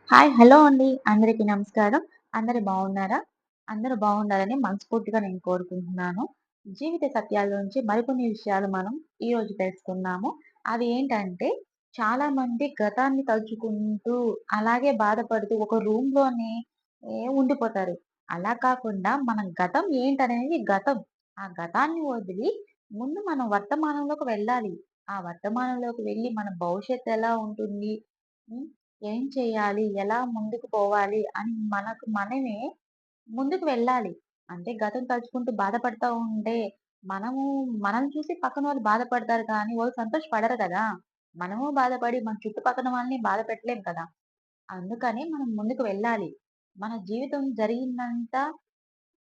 Hi! Hello అండి. అందరికీ నమస్కారం. అందరూ బాగున్నారా? అందరూ బాగుండాలని మనస్ఫూర్తిగా నేను కోరుకుంటున్నాను. జీవిత సత్యాల నుంచి మరికొన్ని విషయాలు మనం ఈరోజు తెలుసుకుందాము. అవి ఏంటంటే చాలామంది గతాన్ని తలుచుకుంటూ, అలాగే బాధపడుతూ ఒక రూమ్‌లోనే ఉండిపోతారు. అలా కాకుండా మన గతం ఏంటనేది గతం. ఆ గతాన్ని వదిలి ముందు మనం వర్తమానంలోకి వెళ్ళాలి. ఆ వర్తమానంలోకి వెళ్ళి మన భవిష్యత్తు ఎలా ఉంటుంది? హ్మ్. ఏం చేయాలి? ఎలా ముందుకు పోవాలి? అని మనకు మనమే ముందుకు వెళ్ళాలి. అంటే గతం తలుచుకుంటూ బాధపడతా ఉంటే, మనము మనల్ని చూసి పక్కనోళ్ళు బాధపడతారు కానీ, వాళ్ళు సంతోషపడరు కదా! మనము బాధపడి మన చుట్టుపక్కన వాళ్ళని బాధ పెట్టలేం కదా! అందుకని మనం ముందుకు వెళ్ళాలి. మన జీవితం జరిగిందంతా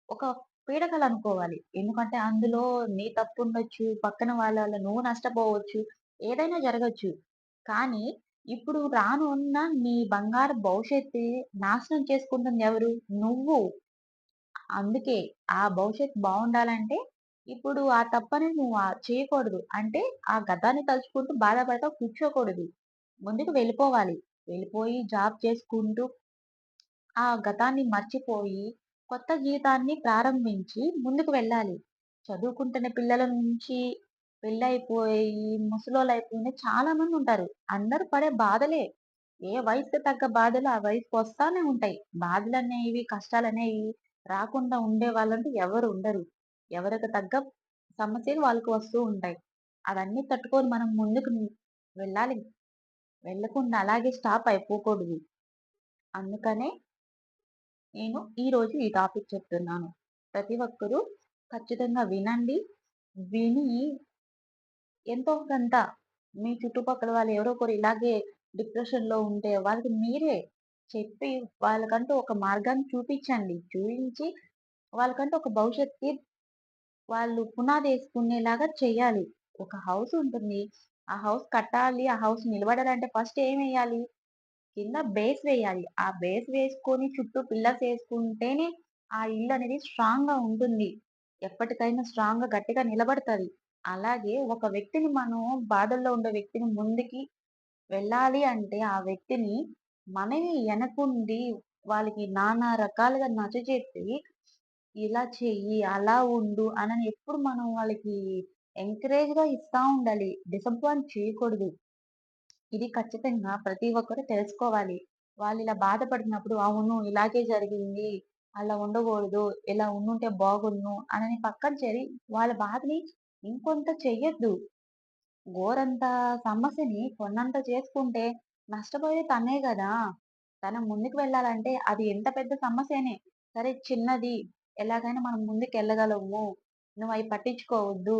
ఒక పీడకలనుకోవాలి. ఎందుకంటే అందులో నీ తప్పుండొచ్చు, పక్కన వాళ్ళ వల్ల నువ్వు నష్టపోవచ్చు, ఏదైనా జరగొచ్చు. కానీ ఇప్పుడు రానున్న నీ బంగారు భవిష్యత్తు నాశనం చేసుకుంటుంది ఎవరు? నువ్వు. అందుకే ఆ భవిష్యత్తు బావుండాలంటే ఇప్పుడు ఆ తప్పనేది నువ్వు చేయకూడదు. అంటే ఆ గతాన్ని తలుచుకుంటూ బాధపడతా కూర్చోకూడదు. ముందుకు వెళ్ళిపోవాలి. వెళ్ళిపోయి జాబ్ చేసుకుంటూ ఆ గతాన్ని మర్చిపోయి, కొత్త జీవితాన్ని ప్రారంభించి ముందుకు వెళ్ళాలి. చదువుకుంటున్న పిల్లల నుంచి పెళ్లయిపోయి, ముసలోళ్ళయిపోయిన చాలా మందుంటారు. అందరూ పడే బాధలే. ఏ వయసుకి తగ్గ బాధలు ఆ వయసుకొస్తానే ఉంటాయి. బాధలనేవి, కష్టాలనేవి రాకుండా ఉండే వాళ్ళంటూ ఎవరు ఉండరు. ఎవరికి తగ్గ సమస్యలు వాళ్ళకి వస్తూ ఉంటాయి. అవన్నీ తట్టుకొని మనం ముందుకు వెళ్ళాలి. వెళ్ళకుండా అలాగే స్టాప్ అయిపోకూడదు. అందుకనే నేను ఈరోజు ఈ టాపిక్ చెప్తున్నాను. ప్రతి ఒక్కరూ ఖచ్చితంగా వినండి. విని ఎంతో కొంత మీ చుట్టుపక్కల వాళ్ళు ఎవరో ఒకరు ఇలాగే డిప్రెషన్‌లో ఉంటే వాళ్ళకి మీరే చెప్పి వాళ్ళకంటూ ఒక మార్గాన్ని చూపించండి. చూయించి వాళ్ళకంటూ ఒక భవిష్యత్తుకి వాళ్ళు పునాదేసుకునేలాగా చేయాలి. ఒక హౌస్ ఉంటుంది. ఆ హౌస్ కట్టాలి. ఆ హౌస్ నిలబడాలంటే ఫస్ట్ ఏమెయ్యాలి? కింద బేస్ వేయాలి. ఆ బేస్ వేసుకొని చుట్టూ పిల్లర్స్ ఏసుకుంటేనే ఆ ఇల్లనేది స్ట్రాంగ్‌గా ఉంటుంది. ఎప్పటికైనా స్ట్రాంగ్‌గా గట్టిగా నిలబడతది. అలాగే ఒక వ్యక్తిని మనం బాధల్లో ఉండే వ్యక్తిని ముందుకి వెళ్ళాలి అంటే ఆ వ్యక్తిని మనమే ఎనకుండి వాళ్ళకి నానా రకాలుగా నచ్చజెప్పి ఇలా చెయ్యి, అలా ఉండు అనని ఎప్పుడు మనం వాళ్ళకి ఎంకరేజ్‌గా ఇస్తా ఉండాలి. డిసప్పాయింట్ చేయకూడదు. ఇది ఖచ్చితంగా ప్రతి ఒక్కరు తెలుసుకోవాలి. వాళ్ళిలా బాధపడుతున్నప్పుడు, అవును ఇలాగే జరిగింది, అలా ఉండకూడదు, ఇలా ఉండుంటే బాగున్ను అనని పక్కన చేరి వాళ్ళ బాధని ఇంకొంత చెయ్యొద్దు. గోరంత సమస్యని కొండంత చేసుకుంటే నష్టపోయేది తనే గదా! తను ముందుకు వెళ్ళాలంటే అది ఎంత పెద్ద సమస్యనే సరే చిన్నది ఎలాగైనా మనం ముందుకెళ్ళగలము. నువ్వయి పట్టించుకోవద్దు.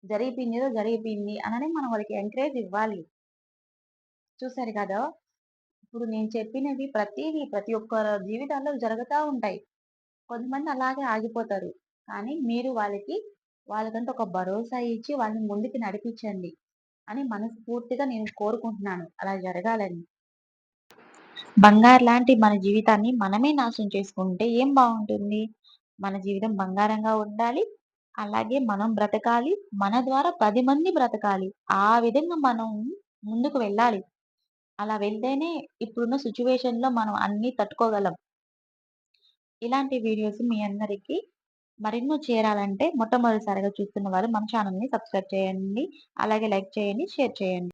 జరిగిపోయిందేదో జరిగిపోయింది అనని మనం వాళ్ళకి ఎంకరేజ్ ఇవ్వాలి. చూసారు కదా! ఇప్పుడు నేను చెప్పినవి ప్రతీవి ప్రతి ఒక్కరి జీవితాల్లో జరుగుతా ఉంటాయి. కొంతమంది అలాగే ఆగిపోతారు. కానీ మీరు వాళ్ళకంటూ ఒక భరోసా ఇచ్చి వాళ్ళని ముందుకు నడిపించండి అని మనస్ఫూర్తిగా నేను కోరుకుంటున్నాను. అలా జరగాలని. బంగారు లాంటి మన జీవితాన్ని మనమే నాశనం చేసుకుంటే ఏం బావుంటుంది? మన జీవితం బంగారంగా ఉండాలి. అలాగే మనం బ్రతకాలి. మన ద్వారా 10 మంది బ్రతకాలి. ఆ విధంగా మనం ముందుకు వెళ్ళాలి. అలా వెళ్తేనే ఇప్పుడున్న సిట్యుయేషన్‌లో మనం అన్నీ తట్టుకోగలం. ఇలాంటి వీడియోస్ మీ అందరికి మరెన్నో చేరాలంటే మొట్టమొదటిసారిగా చూస్తున్న వారు మన ఛానెల్‌ని సబ్స్క్రైబ్ చేయండి. అలాగే లైక్ చేయండి, షేర్ చేయండి.